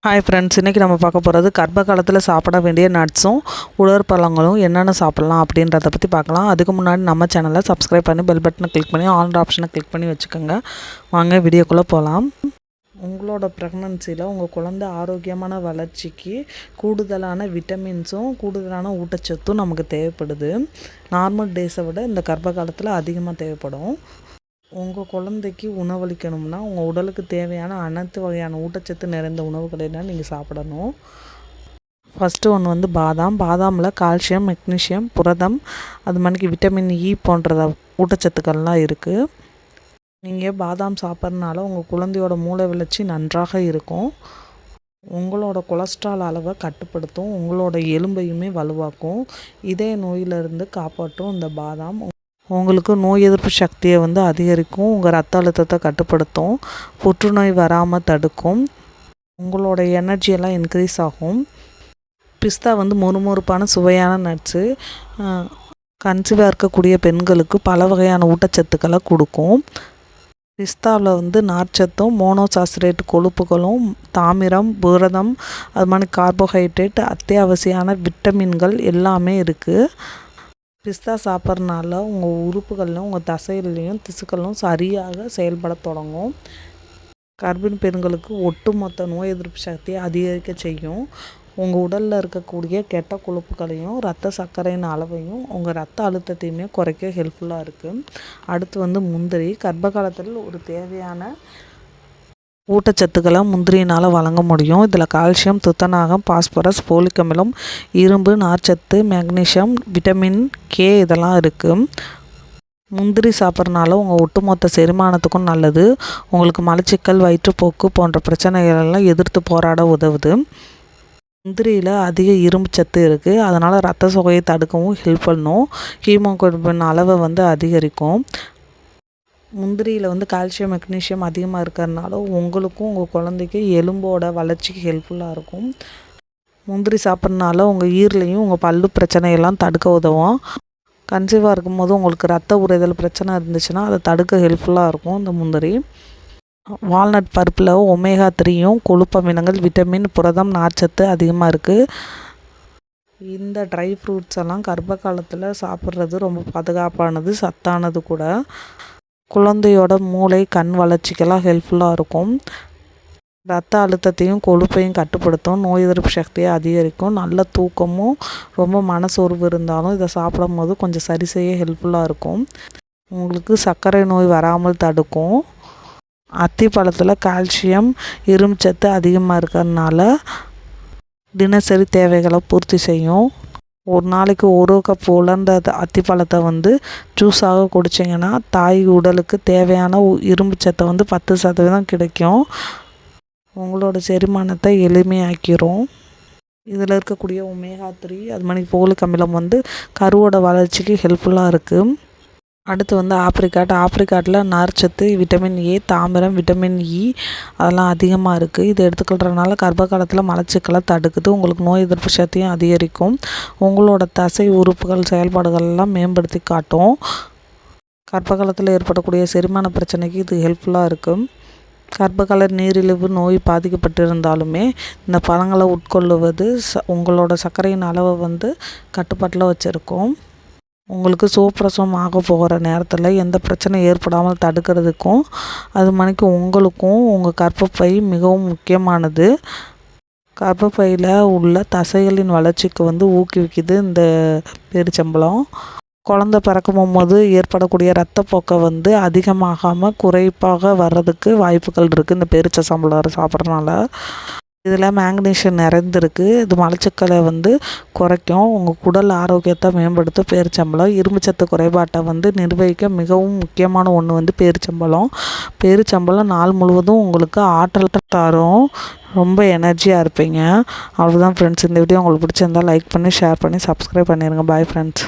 Hi friends, இன்றைக்கி நம்ம பார்க்க போகிறது கர்ப்ப காலத்தில் சாப்பிட வேண்டிய நட்ஸும் உலர்பழங்களும் என்னென்ன சாப்பிட்லாம் அப்படின்றத பற்றி பார்க்கலாம். அதுக்கு முன்னாடி நம்ம சேனலை சப்ஸ்கிரைப் பண்ணி பெல் பட்டனை கிளிக் பண்ணி ஆல் ஆப்ஷனை கிளிக் பண்ணி வச்சுக்கோங்க. வாங்க வீடியோக்குள்ளே போகலாம். உங்களோட ப்ரெக்னன்சியில் உங்கள் குழந்தை ஆரோக்கியமான வளர்ச்சிக்கு கூடுதலான விட்டமின்ஸும் கூடுதலான ஊட்டச்சத்தும் நமக்கு தேவைப்படுது. நார்மல் டேஸை விட இந்த கர்ப்ப காலத்தில் அதிகமாக தேவைப்படும். உங்கள் குழந்தைக்கு உணவளிக்கணும்னா உங்கள் உடலுக்கு தேவையான அனைத்து வகையான ஊட்டச்சத்து நிறைந்த உணவுகளெல்லாம் நீங்கள் சாப்பிடணும். ஃபஸ்ட்டு ஒன்று பாதாமில் கால்சியம், மெக்னீஷியம், புரதம், அது மாதிரி விட்டமின் இ போன்ற ஊட்டச்சத்துக்கள்லாம் இருக்குது. நீங்கள் பாதாம் சாப்பிட்றதுனால உங்கள் குழந்தையோட மூளை வளர்ச்சி நன்றாக இருக்கும். உங்களோட கொலஸ்ட்ரால் அளவை கட்டுப்படுத்தும். உங்களோட எலும்பையுமே வலுவாக்கும். இதய நோயிலிருந்து காப்பாற்றும் இந்த பாதாம் உங்களுக்கு நோய் எதிர்ப்பு சக்தியை அதிகரிக்கும். உங்கள் ரத்த அழுத்தத்தை கட்டுப்படுத்தும். புற்றுநோய் வராமல் தடுக்கும். உங்களோட எனர்ஜியெல்லாம் இன்க்ரீஸ் ஆகும். பிஸ்தா மொறுமொறுப்பான சுவையான நட்ஸு. கன்சீவாக இருக்கக்கூடிய பெண்களுக்கு பல வகையான ஊட்டச்சத்துக்களை கொடுக்கும். பிஸ்தாவில் நார்ச்சத்தும் மோனோசாச்சுரேட் கொழுப்புகளும் தாமிரம், புரதம், அது மாதிரி கார்போஹைட்ரேட், அத்தியாவசியமான விட்டமின்கள் எல்லாமே இருக்குது. பிஸ்தா சாப்பிட்றதுனால உங்கள் உறுப்புகளிலும் உங்கள் தசைகள்லையும் திசுக்களும் சரியாக செயல்பட தொடங்கும். கர்ப்பிணி பெண்களுக்கு ஒட்டுமொத்த நோய் எதிர்ப்பு சக்தியை அதிகரிக்க செய்யும். உங்கள் உடலில் இருக்கக்கூடிய கெட்ட கொழுப்புகளையும் இரத்த சர்க்கரையின் அளவையும் உங்கள் இரத்த அழுத்தத்தையுமே குறைக்க ஹெல்ப்ஃபுல்லாக இருக்குது. அடுத்து முந்திரி. கர்ப்ப காலத்தில் ஒரு தேவையான ஊட்டச்சத்துக்களை முந்திரியினால் வழங்க முடியும். இதில் கால்சியம், துத்தநாகம், பாஸ்பரஸ், ஃபோலிக் அமிலம், இரும்பு, நார்ச்சத்து, மேக்னீஷியம், விட்டமின் கே இதெல்லாம் இருக்குது. முந்திரி சாப்பிட்றதுனால உங்கள் ஒட்டுமொத்த செரிமானத்துக்கும் நல்லது. உங்களுக்கு மலச்சிக்கல், வயிற்றுப்போக்கு போன்ற பிரச்சனைகளெல்லாம் எதிர்த்து போராட உதவுது. முந்திரியில் அதிக இரும்பு சத்து இருக்குது. அதனால் இரத்த சோகையை தடுக்கவும் ஹெல்ப் பண்ணும். ஹீமோகுளோபின் அளவை அதிகரிக்கும். முந்திரியில் கால்சியம், மெக்னீஷியம் அதிகமாக இருக்கிறதுனால உங்களுக்கும் உங்கள் குழந்தைக்கு எலும்போட வளர்ச்சிக்கு ஹெல்ப்ஃபுல்லாக இருக்கும். முந்திரி சாப்பிட்றதுனால உங்கள் ஈரலையும் உங்கள் பல்லு பிரச்சனையெல்லாம் தடுக்க உதவும். கன்சீவாக இருக்கும்போது உங்களுக்கு ரத்த உறைதல் பிரச்சனை இருந்துச்சுன்னா அதை தடுக்க ஹெல்ப்ஃபுல்லாக இருக்கும் இந்த முந்திரி. வால்நட் பருப்பில் ஒமேகா 3யும் கொழுப்பமினங்கள், விட்டமின், புரதம், நார்ச்சத்து அதிகமாக இருக்குது. இந்த ட்ரை ஃப்ரூட்ஸ் எல்லாம் கர்ப்ப காலத்தில் சாப்பிட்றது ரொம்ப பாதுகாப்பானது, சத்தானது கூட. குழந்தையோட மூளை, கண் வளர்ச்சிக்கெல்லாம் ஹெல்ப்ஃபுல்லாக இருக்கும். ரத்த அழுத்தத்தையும் கொழுப்பையும் கட்டுப்படுத்தும். நோய் எதிர்ப்பு சக்தியை அதிகரிக்கும். நல்ல தூக்கமும் ரொம்ப மனசோர்வு இருந்தாலும் இதை சாப்பிடும் போது கொஞ்சம் சரி செய்ய ஹெல்ப்ஃபுல்லாக இருக்கும். உங்களுக்கு சர்க்கரை நோய் வராமல் தடுக்கும். அத்திப்பழத்தில் கால்சியம், இரும்பு சத்து அதிகமாக இருக்கிறதுனால தினசரி தேவைகளை பூர்த்தி செய்யும். ஒரு நாளைக்கு 1 கப் உலர்ந்த அத்திப்பழத்தை ஜூஸாக குடிச்சிங்கன்னா தாய் உடலுக்கு தேவையான இரும்பு சத்தை 10% கிடைக்கும். உங்களோட செரிமானத்தை எளிமையாக்கிரும். இதில் இருக்கக்கூடிய ஒமேகா 3 அது மாதிரி ஃபோலிக் அமிலம் கருவோட வளர்ச்சிக்கு ஹெல்ப்ஃபுல்லாக இருக்குது. அடுத்து ஆப்ரிக்காட்டில் நார்ச்சத்து, விட்டமின் ஏ, தாமிரம், விட்டமின் இ அதெல்லாம் அதிகமாக இருக்குது. இது எடுத்துக்கிறதுனால கர்ப்ப காலத்தில் மலச்சிக்கலை தடுக்குது. உங்களுக்கு நோய் எதிர்ப்பு சக்தியும் அதிகரிக்கும். உங்களோட தசை உறுப்புகள் செயல்பாடுகள்லாம் மேம்படுத்தி காட்டும். கர்ப்ப காலத்தில் ஏற்படக்கூடிய செரிமான பிரச்சனைக்கு இது ஹெல்ப்ஃபுல்லாக இருக்குது. கர்ப்பகால நீரிழிவு நோய் பாதிக்கப்பட்டிருந்தாலுமே இந்த பழங்களை உட்கொள்ளுவது உங்களோட சர்க்கரையின் அளவை கட்டுப்பாட்டில் வச்சுருக்கும். உங்களுக்கு சுகப்பிரசவம் ஆக போகிற நேரத்தில் எந்த பிரச்சனை ஏற்படாமல் தடுக்கிறதுக்கும் அது மாதிரிக்கு உங்களுக்கும் உங்கள் கர்ப்பப்பை மிகவும் முக்கியமானது. கர்ப்பப்பையில் உள்ள தசைகளின் வளர்ச்சிக்கு ஊக்குவிக்குது இந்த பேரிச்சம்பழம். குழந்தை பிறக்கும் போது ஏற்படக்கூடிய இரத்தப்போக்கை அதிகமாகாமல் குறைப்பாக வர்றதுக்கு வாய்ப்புகள் இருக்குது இந்த பேரிச்சம்பழம் சாப்பிட்றதுனால. இதில் மேக்னீஷியம் நிறைந்திருக்கு. இது மலச்சிக்கலை குறைக்கும். உங்கள் குடல் ஆரோக்கியத்தை மேம்படுத்தும் பேரிச்சம்பழம். இரும்புச்சத்து குறைபாட்டை நிர்வகிக்க மிகவும் முக்கியமான ஒன்று பேரிச்சம்பழம். பேரிச்சம்பழம் நாள் முழுவதும் உங்களுக்கு ஆற்றல் தரும். ரொம்ப எனர்ஜியாக இருப்பீங்க. அவ்வளோதான் ஃப்ரெண்ட்ஸ். இந்த வீடியோ உங்களுக்கு பிடிச்சிருந்தால் லைக் பண்ணி, ஷேர் பண்ணி, சப்ஸ்கிரைப் பண்ணிடுங்க. Bye friends.